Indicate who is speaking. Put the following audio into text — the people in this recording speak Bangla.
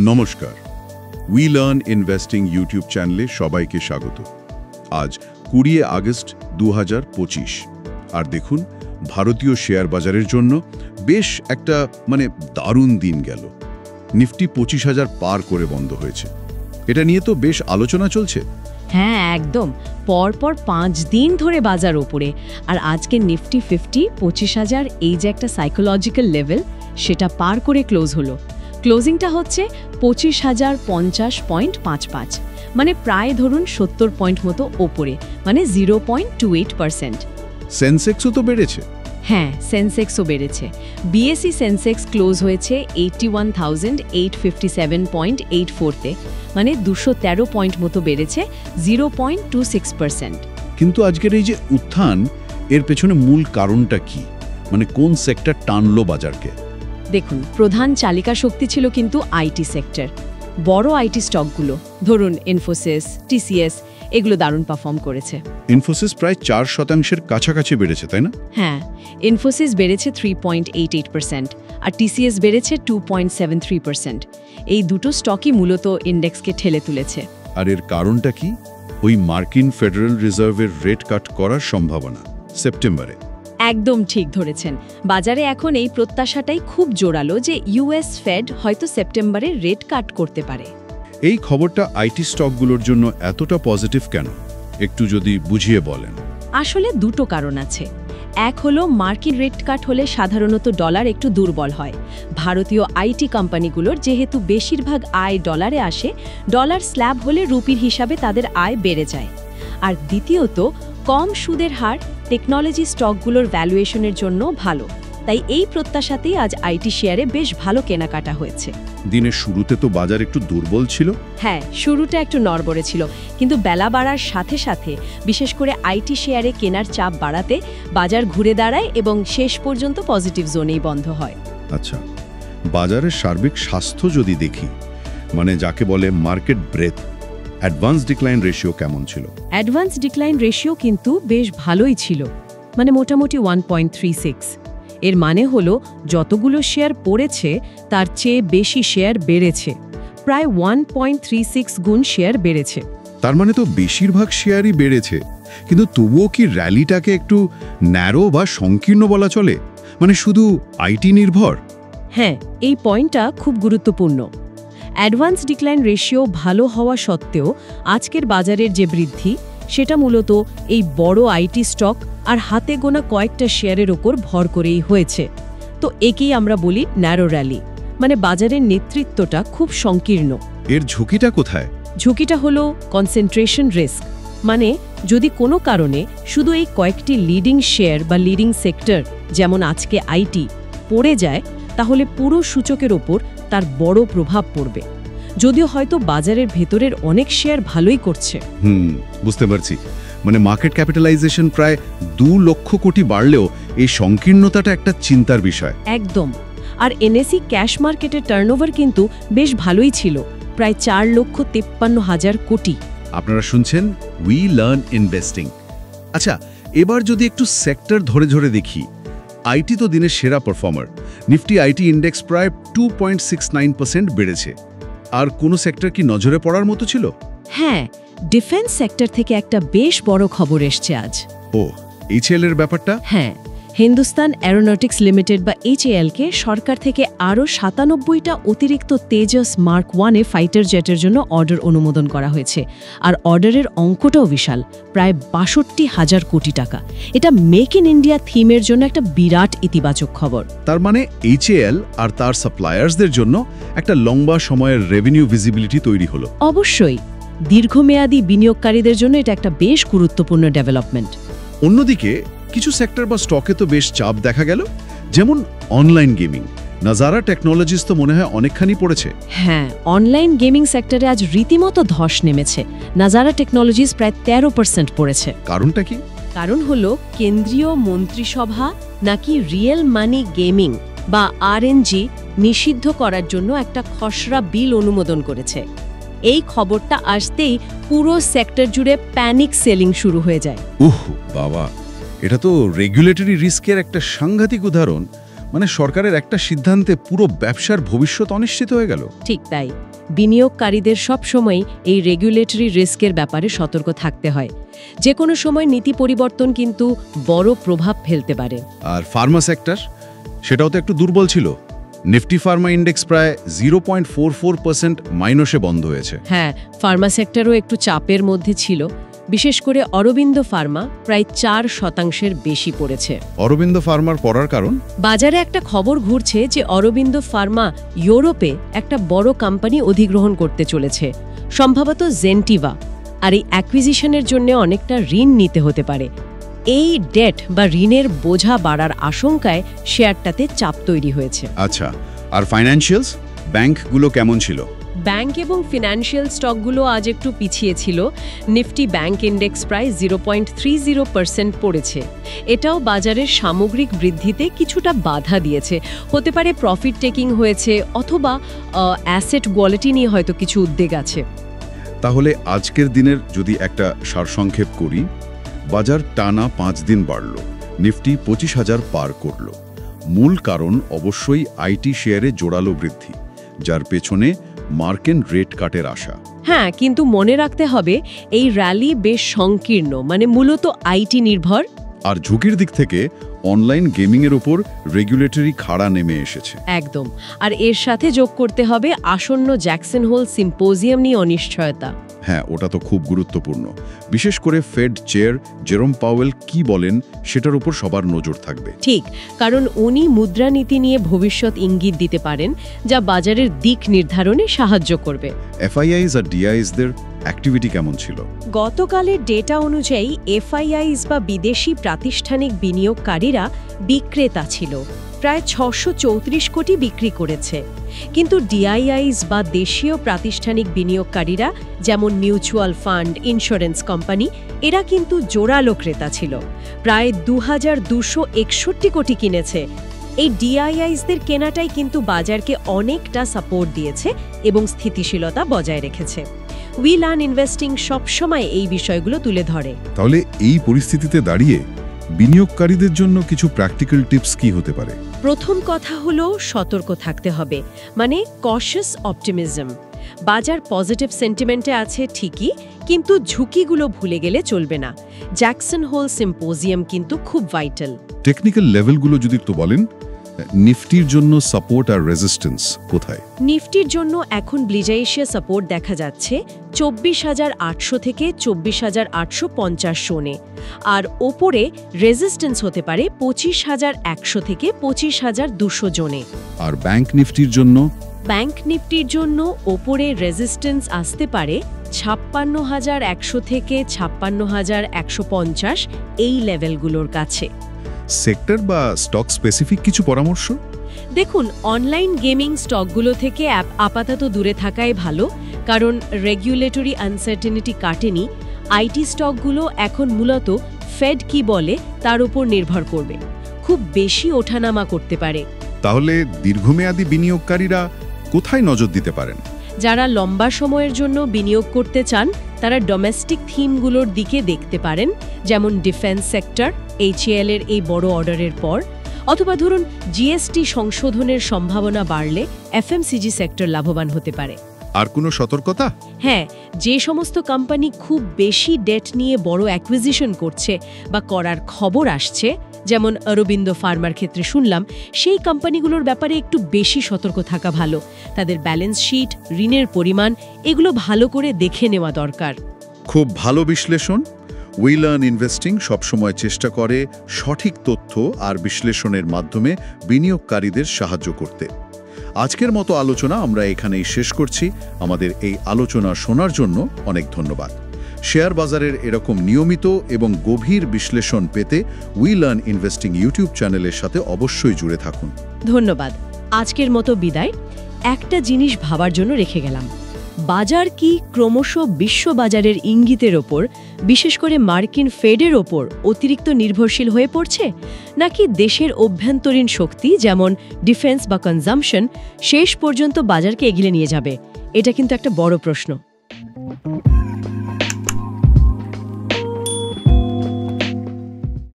Speaker 1: নমস্কার, উই লার্ন ইনভেস্টিং ইউটিউব চ্যানেলে সবাইকে স্বাগত। আজ 20 আগস্ট 2025, আর দেখুন ভারতীয় শেয়ার বাজারের জন্য বেশ একটা দারুণ দিন গেল। নিফটি 25,000 পার করে বন্ধ হয়েছে। এটা নিয়ে তো বেশ আলোচনা চলছে।
Speaker 2: হ্যাঁ, একদম পরপর 5 দিন ধরে বাজার ওপরে, আর আজকে নিফটি 50 25,000 এই যে একটা সাইকোলজিক্যাল লেভেল, সেটা পার করে ক্লোজ হলো। ক্লোজিংটা হচ্ছে 25,050.55, মানে প্রায় ধরুন 70 পয়েন্ট মতো ওপরে, মানে 0.28%।
Speaker 1: সেন্সেক্সও তো বেড়েছে।
Speaker 2: হ্যাঁ, সেন্সেক্সও বেড়েছে। বিএসই সেন্সেক্স ক্লোজ হয়েছে 81,857.84-তে, মানে 213 পয়েন্ট মতো বেড়েছে, 0.26%।
Speaker 1: কিন্তু আজকের এই যে উত্থান, এর পেছনে মূল কারণটা কি? কোন সেক্টর টানলো বাজারকে?
Speaker 2: দেখুন, প্রধান চালিকা শক্তি ছিল কিন্তু আইটি সেক্টর। বড় আইটি স্টকগুলো, ধরুন ইনফোসিস, টিসিএস, এগুলো দারুণ পারফর্ম করেছে।
Speaker 1: ইনফোসিস প্রায় 4% কাছাকাছি বেড়েছে, তাই না?
Speaker 2: হ্যাঁ, ইনফোসিস বেড়েছে 3.88%, আর টিসিএস বেড়েছে 2.73%। এই দুটো স্টকই মূলত ইন্ডেক্সকে ঠেলে তুলেছে।
Speaker 1: আর এর কারণটা কি? ওই মার্কিন ফেডারেল রিজার্ভের রেট কাট করার সম্ভাবনা সেপ্টেম্বরে।
Speaker 2: একদম ঠিক ধরেছেন। বাজারে এখন এই প্রত্যাশাটাই খুব জোরালো যে ইউএস ফেড হয়তো সেপ্টেম্বরে রেট কাট করতে পারে।
Speaker 1: এই খবরটা আইটি স্টকগুলোর জন্য এতটা পজিটিভ কেন, একটু যদি বুঝিয়ে বলেন।
Speaker 2: আসলে দুটো কারণ আছে। এক হলো, মার্কিন রেট কাট হলে সাধারণত ডলার একটু দুর্বল হয়। ভারতীয় আইটি কোম্পানিগুলোর যেহেতু বেশিরভাগ আয় ডলারে আসে, ডলার স্ল্যাব হলে রুপির হিসাবে তাদের আয় বেড়ে যায়। আর দ্বিতীয়ত, কম সুদের হার টেকনোলজি স্টকগুলোর ভ্যালুয়েশনের জন্য ভালো। তাই এই প্রত্যাশাতেই আজ আইটি শেয়ারে বেশ ভালো কেনাকাটা হয়েছে।
Speaker 1: দিনের শুরুতে তো বাজার একটু দুর্বল ছিল।
Speaker 2: হ্যাঁ, শুরুটা একটু নড়বড়ে ছিল, কিন্তু বেলা বাড়ার সাথে সাথে বিশেষ করে আইটি শেয়ারে কেনার চাপ বাড়াতে বাজার ঘুরে দাঁড়ায় এবং শেষ পর্যন্ত পজিটিভ জোনেই বন্ধ হয়।
Speaker 1: আচ্ছা, বাজারের সার্বিক স্বাস্থ্য যদি দেখি, যাকে বলে market breadth, advance decline ratio কেমন ছিল?
Speaker 2: অ্যাডভান্স ডিক্লাইন রেশিও কিন্তু বেশ ভালোই ছিল, মোটামুটি 1.36। এর মানে হলো যতগুলো শেয়ার পড়েছে তার চেয়ে বেশি শেয়ার বেড়েছে, প্রায় 1.36 গুণ শেয়ার বেড়েছে।
Speaker 1: তার মানে তো বেশিরভাগ শেয়ারই বেড়েছে, কিন্তু তবুও কি র্যালিটাকে একটু ন্যারো বা সংকীর্ণ বলা চলে? শুধু আইটি নির্ভর?
Speaker 2: হ্যাঁ, এই পয়েন্টটা খুব গুরুত্বপূর্ণ। অ্যাডভান্স ডিক্লাইন রেশিও ভালো হওয়া সত্ত্বেও আজকের বাজারের যে বৃদ্ধি, সেটা মূলত এই বড় আইটি স্টক আর হাতে গোনা কয়েকটা শেয়ারের ওপর ভর করেই হয়েছে। তো একেই আমরা বলি ন্যারো র্যালি, বাজারের নেতৃত্বটা খুব সংকীর্ণ।
Speaker 1: এর ঝুঁকিটা কোথায়?
Speaker 2: ঝুঁকিটা হলো কনসেন্ট্রেশন রিস্ক। যদি কোনো কারণে শুধু এই কয়েকটি লিডিং শেয়ার বা লিডিং সেক্টর, যেমন আজকে আইটি, পড়ে যায়, তাহলে পুরো সূচকের ওপর তার বড় প্রভাব পড়বে, যদিও হয়তো বাজারের ভেতরের অনেক শেয়ার ভালোই করছে।
Speaker 1: বুঝতে পারছি। মার্কেট ক্যাপিটালাইজেশন প্রায় 2 লক্ষ কোটি বাড়লেও এই সংকীর্ণতাটা একটা চিন্তার বিষয়।
Speaker 2: একদম। আর এনএসই ক্যাশ মার্কেটের টার্নওভার কিন্তু বেশ ভালোই ছিল, প্রায় 4,53,000 কোটি।
Speaker 1: আপনারা শুনছেন উই লার্ন ইনভেস্টিং। আচ্ছা, এবার যদি একটু সেক্টর ধরে ধরে দেখি, আইটি তো দিনের সেরা পারফর্মার। নিফটি আইটি ইন্ডেক্স প্রায় 2.69% বেড়েছে। আর কোন সেক্টর কি নজরে পড়ার মতো ছিল?
Speaker 2: হ্যাঁ, ডিফেন্স সেক্টর থেকে একটা বেশ বড় খবর এসছে আজ।
Speaker 1: ও, এইচএএল এর ব্যাপারটা?
Speaker 2: হ্যাঁ, হিন্দুস্তান অ্যারোনটিক্স লিমিটেড বা এইচএএল-কে সরকার থেকে আরও 97টা অতিরিক্ত তেজস মার্ক 1 ফাইটার জেটের জন্য অর্ডার অনুমোদন করা হয়েছে। আর অর্ডারের অঙ্কটাও বিশাল, প্রায় 62,000 কোটি টাকা। এটা মেক ইন ইন্ডিয়া থিমের জন্য একটা বিরাট ইতিবাচক খবর।
Speaker 1: তার এইচএএল আর তার সাপ্লায়ার্সদের জন্য একটা লম্বা সময়ের রেভিনিউ ভিজিবিলিটি তৈরি হলো।
Speaker 2: অবশ্যই, দীর্ঘমেয়াদী বিনিয়োগকারীদের জন্য এটা একটা বেশ গুরুত্বপূর্ণ ডেভেলপমেন্ট।
Speaker 1: অন্যদিকে কিছু সেক্টর বা স্টকে তো বেশ চাপ দেখা গেল, যেমন অনলাইন গেমিং। নাজারা টেকনোলজিস তো মনে হয় অনেকখানি পড়েছে।
Speaker 2: হ্যাঁ, অনলাইন গেমিং সেক্টরে আজ রীতিমতো ধস নেমেছে। নাজারা টেকনোলজিস প্রায় 13% পড়েছে।
Speaker 1: কারণটা কি?
Speaker 2: কারণ হলো, কেন্দ্রীয় মন্ত্রিসভা নাকি রিয়েল মানি গেমিং বা আরএনজি নিষিদ্ধ করার জন্য একটা খসড়া বিল অনুমোদন করেছে। এই খবরটা আসতেই পুরো সেক্টর জুড়ে প্যানিক সেলিং শুরু হয়ে যায়।
Speaker 1: বাবা, এটা তো রেগুলেটরি রিস্কের একটা সাংঘাতিক উদাহরণ। সরকারের একটা সিদ্ধান্তে পুরো ব্যবসার ভবিষ্যৎ অনিশ্চিত হয়ে গেল।
Speaker 2: ঠিক তাই। বিনিয়োগকারীদের সবসময় এই রেগুলেটরি রিস্কের ব্যাপারে সতর্ক থাকতে হয়। যে কোনো সময় নীতি পরিবর্তন কিন্তু বড় প্রভাব ফেলতে পারে।
Speaker 1: আর ফার্মা সেক্টর, সেটাও তো একটু দুর্বল ছিল। নিফটি ফার্মা ইন্ডেক্স প্রায় 0.44% মাইনাসে বন্ধ হয়েছে।
Speaker 2: হ্যাঁ, ফার্মা সেক্টরও একটু চাপের মধ্যে ছিল। বিশেষ করে অরবিন্দ ফার্মা প্রায় 4% বেশি পড়েছে।
Speaker 1: অরবিন্দ ফার্মার পড়ার কারণ?
Speaker 2: বাজারে একটা খবর ঘুরছে যে অরবিন্দ ফার্মা ইউরোপে একটা বড় কোম্পানি অধিগ্রহণ করতে চলেছে, সম্ভবত জেন্টিভা। আর এই অ্যাকুইজিশনের জন্য অনেকটা ঋণ নিতে হতে পারে। এই ডেট বা ঋণের বোঝা বাড়ার আশঙ্কায় শেয়ারটাতে চাপ তৈরি হয়েছে।
Speaker 1: আচ্ছা, আর ফাইন্যান্সিয়ালস, ব্যাংকগুলো কেমন ছিল?
Speaker 2: ব্যাংক এবং ফিনান্সিয়াল স্টকগুলো আজ একটু পিছিয়ে ছিল। নিফটি ব্যাংক ইন্ডেক্স প্রায় 0.30% পড়েছে। এটাও বাজারের সামগ্রিক বৃদ্ধিতে কিছুটা বাধা দিয়েছে। হতে পারে প্রফিট টেকিং হয়েছে, অথবা অ্যাসেট কোয়ালিটি নিয়ে হয়তো কিছু উদ্বেগ আছে।
Speaker 1: তাহলে আজকের দিনের যদি একটা সারসংক্ষেপ করি, বাজার টানা 5 দিন বাড়ল, নিফটি 25,000 পার করল। মূল কারণ অবশ্যই আইটি শেয়ারে জোরালো বৃদ্ধি, যার পেছনে মার্কেট রেট কাটের আশা।
Speaker 2: হ্যাঁ, কিন্তু মনে রাখতে হবে এই র্যালি বেশ সংকীর্ণ, মানে মূলত আইটি নির্ভর।
Speaker 1: আর ঝুঁকির দিক থেকে অনলাইন গেমিংয়ের ওপর রেগুলেটরি খাড়া নেমে এসেছে।
Speaker 2: একদম। আর এর সাথে যোগ করতে হবে আসন্ন জ্যাকসন হোল সিম্পোজিয়াম নিয়ে অনিশ্চয়তা।
Speaker 1: হ্যাঁ, ওটা তো খুব গুরুত্বপূর্ণ। বিশেষ করে ফেড চেয়ার জেরোম পাওয়েল কি বলেন সেটার উপর সবার নজর থাকবে।
Speaker 2: ঠিক, কারণ উনি মুদ্রানীতি নিয়ে ভবিষ্যৎ ইঙ্গিত দিতে পারেন, যা বাজারের দিক নির্ধারণে সাহায্য করবে।
Speaker 1: এফআইআইস আর ডিআইএসদের অ্যাক্টিভিটি কেমন ছিল?
Speaker 2: গতকালের ডেটা অনুযায়ী এফআইআইস বা বিদেশি প্রাতিষ্ঠানিক বিনিয়োগকারীরা বিক্রেতা ছিল, প্রায় 634 কোটি বিক্রি করেছে। কিন্তু ডিআইআইস বা দেশীয় প্রাতিষ্ঠানিক বিনিয়োগকারীরা, যেমন মিউচুয়াল ফান্ড, ইন্স্যুরেন্স কোম্পানি, এরা কিন্তু জোরালো ক্রেতা ছিল, প্রায় 2261 কোটি কিনেছে। এই ডিআইআইসদের কেনাটাই কিন্তু বাজারকে অনেকটা সাপোর্ট দিয়েছে এবং স্থিতিশীলতা বজায় রেখেছে। উই লার্ন ইনভেস্টিং সবসময় এই বিষয়গুলো তুলে ধরে।
Speaker 1: তাহলে এই পরিস্থিতিতে দাঁড়িয়ে বিনিয়োগকারীদের জন্য কিছু প্র্যাকটিক্যাল টিপস কি হতে পারে?
Speaker 2: প্রথম কথা হলো সতর্ক থাকতে হবে, মানে কশাস অপটিমিজম। বাজার পজিটিভ সেন্টিমেন্টে আছে ঠিকই, কিন্তু ঝুঁকিগুলো ভুলে গেলে চলবে না। জ্যাকসন হোল সিম্পোজিয়াম কিন্তু খুব ভাইটাল।
Speaker 1: টেকনিক্যাল লেভেলগুলো যদি একটু বলেন, নিফটির জন্য সাপোর্ট আর রেজিস্ট্যান্স কোথায়?
Speaker 2: নিফটির জন্য এখন ব্লিজাইশিয়া সাপোর্ট দেখা যাচ্ছে 24,800 থেকে 24,850 জোনে, আর ওপরে রেজিস্ট্যান্স হতে পারে 25,100 থেকে 25,200 জোনে।
Speaker 1: আর ব্যাংক নিফটির জন্য?
Speaker 2: ব্যাংক নিফটির জন্য ওপরে রেজিস্ট্যান্স আসতে পারে 56,100 থেকে 56,150 এই লেভেলগুলোর কাছে।
Speaker 1: সেক্টর বা স্টক স্পেসিফিক কিছু পরামর্শ?
Speaker 2: দেখুন, অনলাইন গেমিং স্টকগুলো থেকে আপাতত দূরে থাকাই ভালো, কারণ রেগুলেটরি আনসার্টেনিটি কাটেনি। আইটি স্টকগুলো এখন মূলত ফেড কি বলে তার উপর নির্ভর করবে, খুব বেশি ওঠানামা করতে পারে।
Speaker 1: তাহলে দীর্ঘমেয়াদী বিনিয়োগকারীরা কোথায় নজর দিতে পারেন?
Speaker 2: যারা লম্বা সময়ের জন্য বিনিয়োগ করতে চান তারা ডোমেস্টিক থিমগুলোর দিকে দেখতে পারেন, যেমন ডিফেন্স সেক্টর, এইচএএল এর এই বড় অর্ডারের পর, অথবা ধরুন জিএসটি সংশোধনের সম্ভাবনা বাড়লে এফএমসিজি সেক্টর লাভবান হতে পারে।
Speaker 1: আর কোনো সতর্কতা?
Speaker 2: হ্যাঁ, যে সমস্ত কোম্পানি খুব বেশি ডেট নিয়ে বড় অ্যাকুইজিশন করছে বা করার খবর আসছে, যেমন অরবিন্দ ফার্মার ক্ষেত্রে শুনলাম, সেই কোম্পানিগুলোর ব্যাপারে একটু বেশি সতর্ক থাকা ভালো। তাদের ব্যালেন্স শিট, ঋণের পরিমাণ, এগুলো ভালো করে দেখে নেওয়া দরকার।
Speaker 1: খুব ভালো বিশ্লেষণ। উই লার্ন ইনভেস্টিং সবসময় চেষ্টা করে সঠিক তথ্য আর বিশ্লেষণের মাধ্যমে বিনিয়োগকারীদের সাহায্য করতে। আজকের মতো আলোচনা আমরা এখানেই শেষ করছি। আমাদের এই আলোচনা শোনার জন্য অনেক ধন্যবাদ। শেয়ার বাজারের এরকম নিয়মিত এবং গভীর বিশ্লেষণ পেতে উই লার্ন ইনভেস্টিং ইউটিউব চ্যানেলের সাথে অবশ্যই জুড়ে থাকুন।
Speaker 2: ধন্যবাদ। আজকের মতো বিদায়। একটা জিনিস ভাবার জন্য রেখে গেলাম, বাজার কি ক্রমশ বিশ্ববাজারের ইঙ্গিতের ওপর, বিশেষ করে মার্কিন ফেডের ওপর অতিরিক্ত নির্ভরশীল হয়ে পড়ছে, নাকি দেশের অভ্যন্তরীণ শক্তি যেমন ডিফেন্স বা কনজাম্পশন শেষ পর্যন্ত বাজারকে এগিয়ে নিয়ে যাবে? এটা কিন্তু একটা বড় প্রশ্ন।